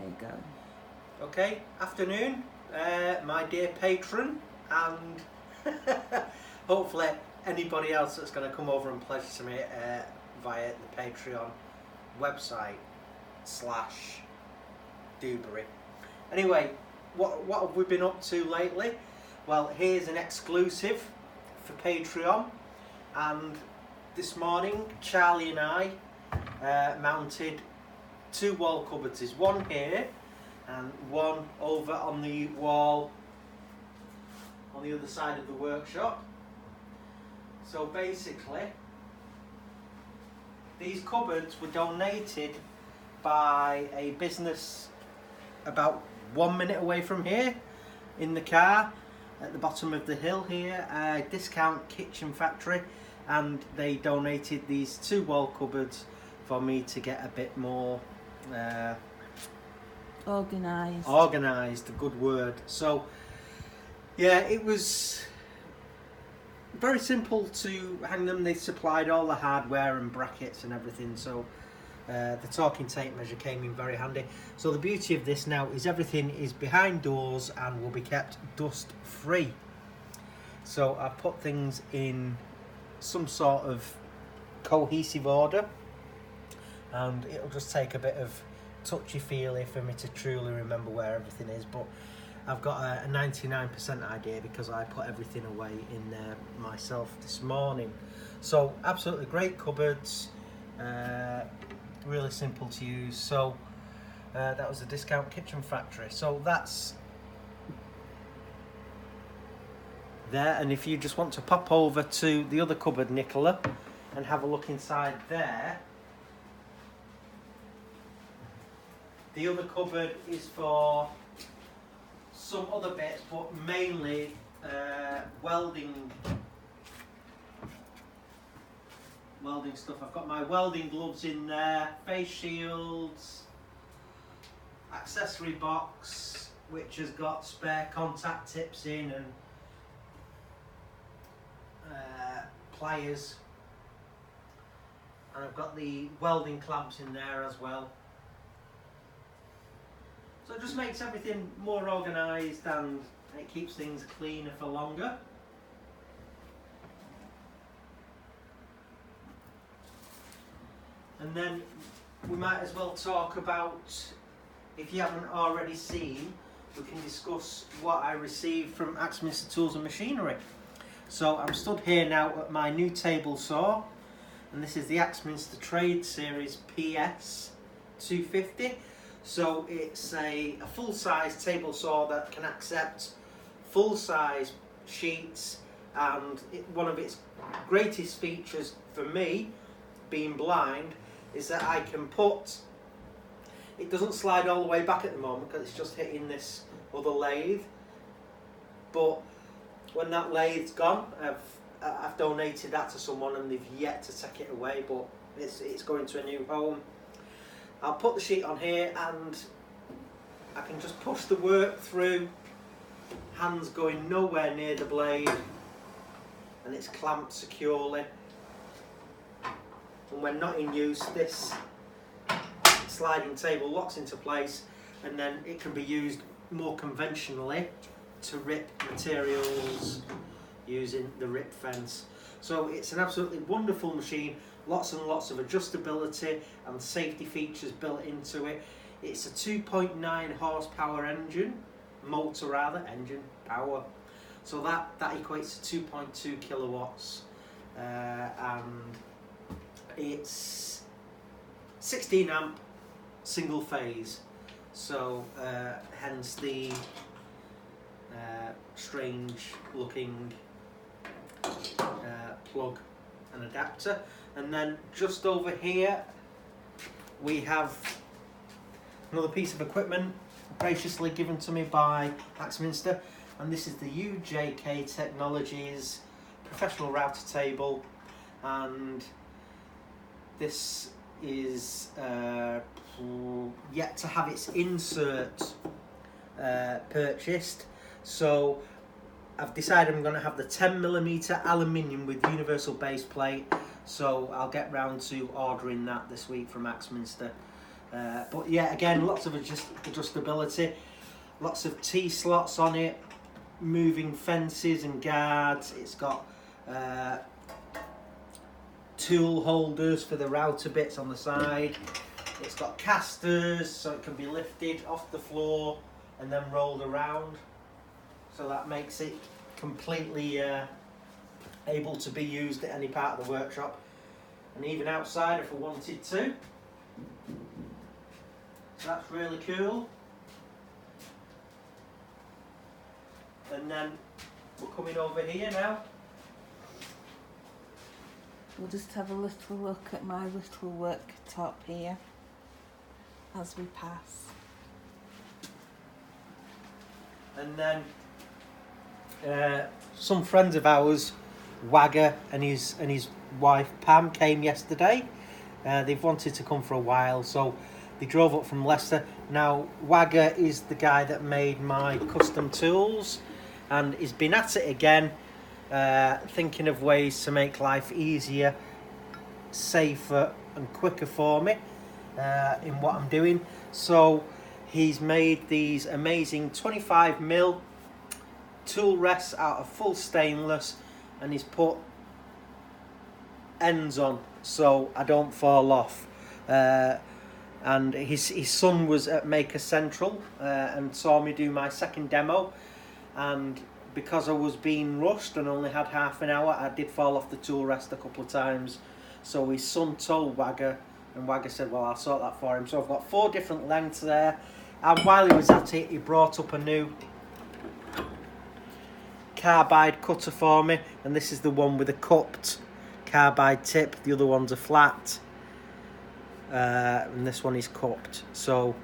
There you go. Okay, afternoon, my dear patron, and hopefully anybody else that's going to come over and pledge to me via the Patreon website /Dewberry. Anyway, what have we been up to lately? Well, here's an exclusive for Patreon, and this morning Charlie and I mounted 2 wall cupboards. There's one here and one over on the wall on the other side of the workshop. So basically, these cupboards were donated by a business about 1 minute away from here in the car at the bottom of the hill here, Discount Kitchen Factory, and they donated these 2 wall cupboards for me to get a bit more organised, a good word. So yeah, it was very simple to hang them. They supplied all the hardware and brackets and everything, so the talking tape measure came in very handy. So the beauty of this now is everything is behind doors and will be kept dust free. So I put things in some sort of cohesive order, and it'll just take a bit of touchy-feely for me to truly remember where everything is, but I've got a 99% idea because I put everything away in there myself this morning. So absolutely great cupboards, really simple to use. So that was the Discount Kitchen Factory. So that's there, and if you just want to pop over to the other cupboard, Nicola, and have a look inside there. The other cupboard is for some other bits, but mainly welding stuff. I've got my welding gloves in there, face shields, accessory box which has got spare contact tips in, and pliers, and I've got the welding clamps in there as well. So it just makes everything more organised and it keeps things cleaner for longer. And then we might as well talk about, if you haven't already seen, we can discuss what I received from Axminster Tools Machinery. So I'm stood here now at my new table saw, and this is the Axminster Trade Series PS 250. So it's a full-size table saw that can accept full-size sheets, and one of its greatest features for me, being blind, is that I can put, it doesn't slide all the way back at the moment because it's just hitting this other lathe, but when that lathe's gone, I've donated that to someone and they've yet to take it away, but it's going to a new home. I'll put the sheet on here and I can just push the work through, hands going nowhere near the blade, and it's clamped securely. And when not in use, this sliding table locks into place, and then it can be used more conventionally to rip materials using the rip fence. So it's an absolutely wonderful machine. Lots and lots of adjustability and safety features built into it. It's a 2.9 horsepower engine power. So that equates to 2.2 kilowatts, and it's 16 amp single phase. So hence the strange looking plug and adapter. And then just over here we have another piece of equipment graciously given to me by Axminster, and this is the UJK Technologies professional router table, and this is yet to have its insert purchased. So I've decided I'm going to have the 10mm aluminium with universal base plate, so I'll get round to ordering that this week from Axminster. But yeah, again, lots of adjustability, lots of T-slots on it, moving fences and guards. It's got tool holders for the router bits on the side. It's got casters so it can be lifted off the floor and then rolled around. So that makes it completely able to be used at any part of the workshop and even outside if I wanted to. So that's really cool. And then we're coming over here now. We'll just have a little look at my little worktop here as we pass. And then some friends of ours, Wagger and his wife Pam, came yesterday. They've wanted to come for a while, so they drove up from Leicester. Now Wagger is the guy that made my custom tools and he's been at it again, thinking of ways to make life easier, safer and quicker for me in what I'm doing. So he's made these amazing 25mm tool rests out of full stainless, and he's put ends on so I don't fall off. And his son was at Maker Central and saw me do my second demo, and because I was being rushed and only had half an hour, I did fall off the tool rest a couple of times. So his son told Wagger, and Wagger said, well, I'll sort that for him. So I've got 4 different lengths there, and while he was at it, he brought up a new carbide cutter for me, and this is the one with a cupped carbide tip. The other ones are flat, and this one is cupped. So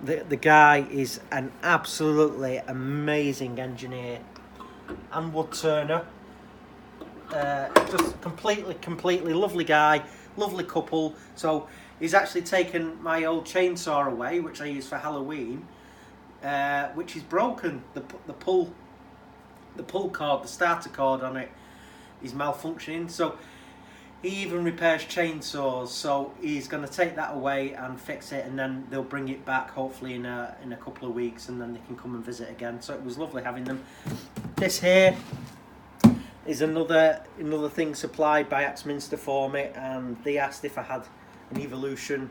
the guy is an absolutely amazing engineer and woodturner. Just completely lovely guy, lovely couple. So he's actually taken my old chainsaw away, which I use for Halloween, which is broken. The pull cord, the starter cord on it is malfunctioning. So he even repairs chainsaws, so he's going to take that away and fix it, and then they'll bring it back hopefully in a couple of weeks, and then they can come and visit again. So it was lovely having them. This here is another thing supplied by Axminster for me, and they asked if I had an Evolution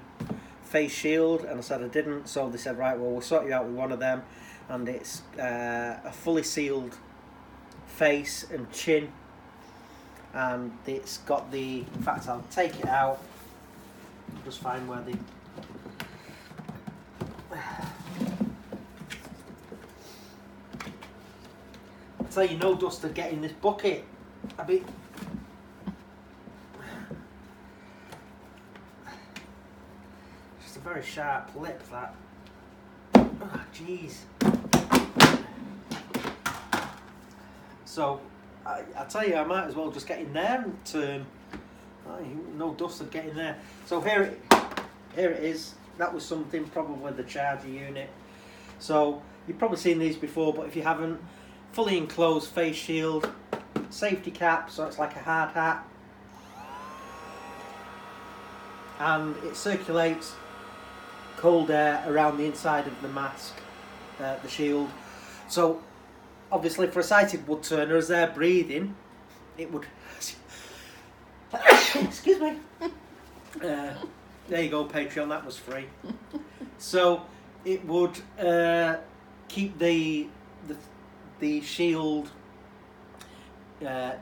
face shield, and I said I didn't. So they said, right, well, we'll sort you out with one of them, and it's a fully sealed face and chin. And it's got the, in fact I'll take it out, just find where the, I tell you, no dust would get in this bucket. I mean, just a very sharp lip, that. Oh jeez. So I tell you, I might as well just get in there and turn. No dust would get in there. So here it is. That was something, probably the charger unit. So you've probably seen these before, but if you haven't, fully enclosed face shield, safety cap, so it's like a hard hat, and it circulates cold air around the inside of the mask, the shield. So obviously for a sighted woodturner, as they're breathing, it would excuse me, there you go, Patreon, that was free. So it would keep the shield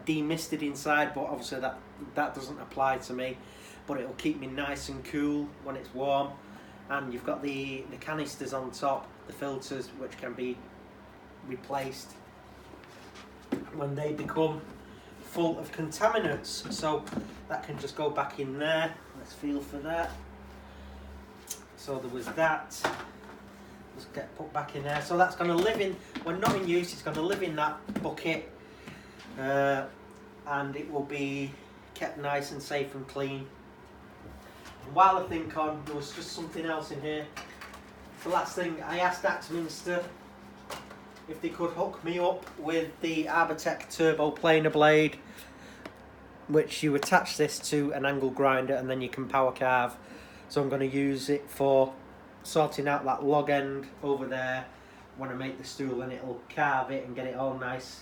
demisted inside, but obviously that doesn't apply to me, but it'll keep me nice and cool when it's warm. And you've got the canisters on top, the filters, which can be replaced when they become full of contaminants, so that can just go back in there. Let's feel for that. So there was that, just get put back in there. So that's going to live in, when not in use, it's going to live in that bucket, and it will be kept nice and safe and clean. And while I think on, there was just something else in here. The last thing, I asked Axminster if they could hook me up with the Arbotech Turbo planer blade, which you attach this to an angle grinder and then you can power carve So I'm going to use it for sorting out that log end over there when I make the stool, and it'll carve it and get it all nice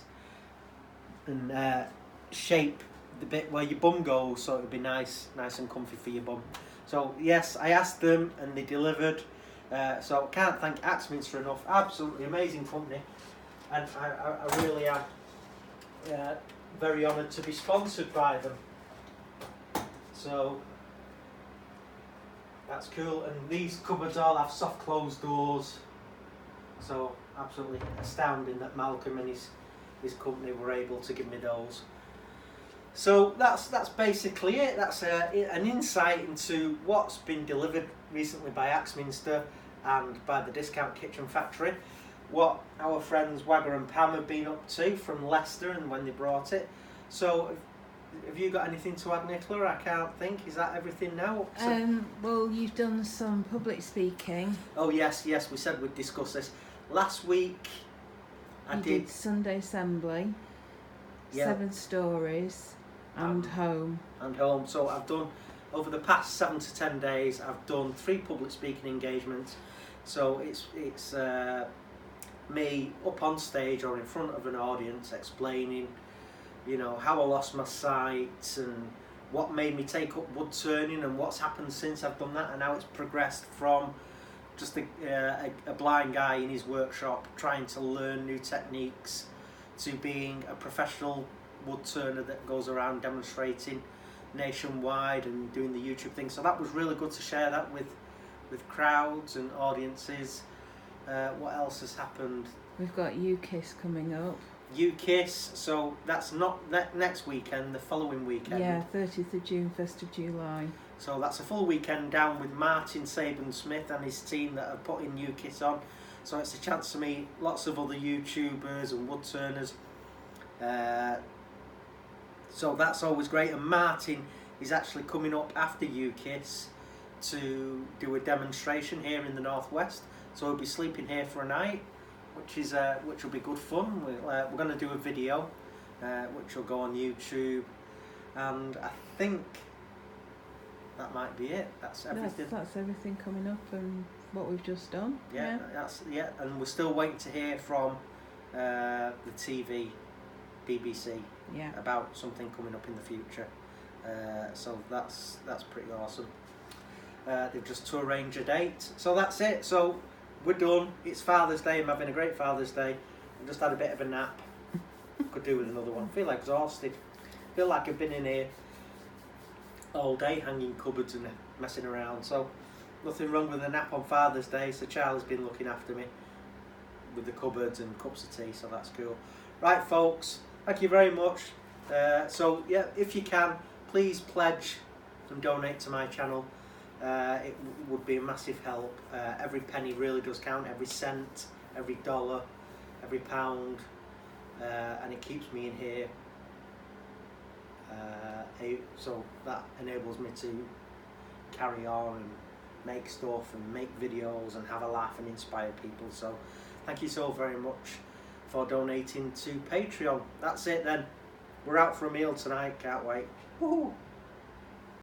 and shape the bit where your bum goes, so it'll be nice and comfy for your bum. So yes, I asked them and they delivered. So can't thank Axminster enough. Absolutely amazing company, and I really am very honoured to be sponsored by them. So that's cool, and these cupboards all have soft closed doors. So absolutely astounding that Malcolm and his company were able to give me those. So that's basically it. That's an insight into what's been delivered recently by Axminster and by the Discount Kitchen Factory. What our friends Wagger and Pam have been up to from Leicester and when they brought it. So have you got anything to add, Nicola? I can't think. Is that everything now? Well, you've done some public speaking. Oh yes, we said we'd discuss this. Last week I did Sunday assembly, yeah, 7 stories, and home. And home. So I've done, over the past 7 to 10 days, I've done 3 public speaking engagements. So it's me up on stage or in front of an audience explaining, you know, how I lost my sight and what made me take up wood turning and what's happened since I've done that, and how it's progressed from just a blind guy in his workshop trying to learn new techniques to being a professional wood turner that goes around demonstrating nationwide and doing the YouTube thing. So that was really good to share that with crowds and audiences. What else has happened? We've got UKISS coming up. UKISS, so that's not next weekend, the following weekend. Yeah, 30th of June, 1st of July. So that's a full weekend down with Martin Saban-Smith and his team that are putting UKISS on. So it's a chance to meet lots of other YouTubers and wood turners. So that's always great. And Martin is actually coming up after UKISS to do a demonstration here in the Northwest. So he'll be sleeping here for a night, which will be good fun. We're going to do a video which will go on YouTube, and I think that might be it. That's everything. That's everything coming up and what we've just done. Yeah, and we're still waiting to hear from the TV, BBC, about something coming up in the future. So that's pretty awesome. They've just to arrange a date. So that's it. So we're done. It's Father's Day. I'm having a great Father's Day. I just had a bit of a nap. Could do with another one. Feel exhausted. Feel like I've been in here all day hanging cupboards and messing around. So nothing wrong with a nap on Father's Day. So Charlie's been looking after me with the cupboards and cups of tea. So that's cool. Right, folks. Thank you very much. So yeah, if you can, please pledge and donate to my channel. It would be a massive help. Every penny really does count, every cent, every dollar, every pound, and it keeps me in here. So that enables me to carry on and make stuff and make videos and have a laugh and inspire people. So thank you so very much for donating to Patreon. That's it then. We're out for a meal tonight, can't wait. Woohoo!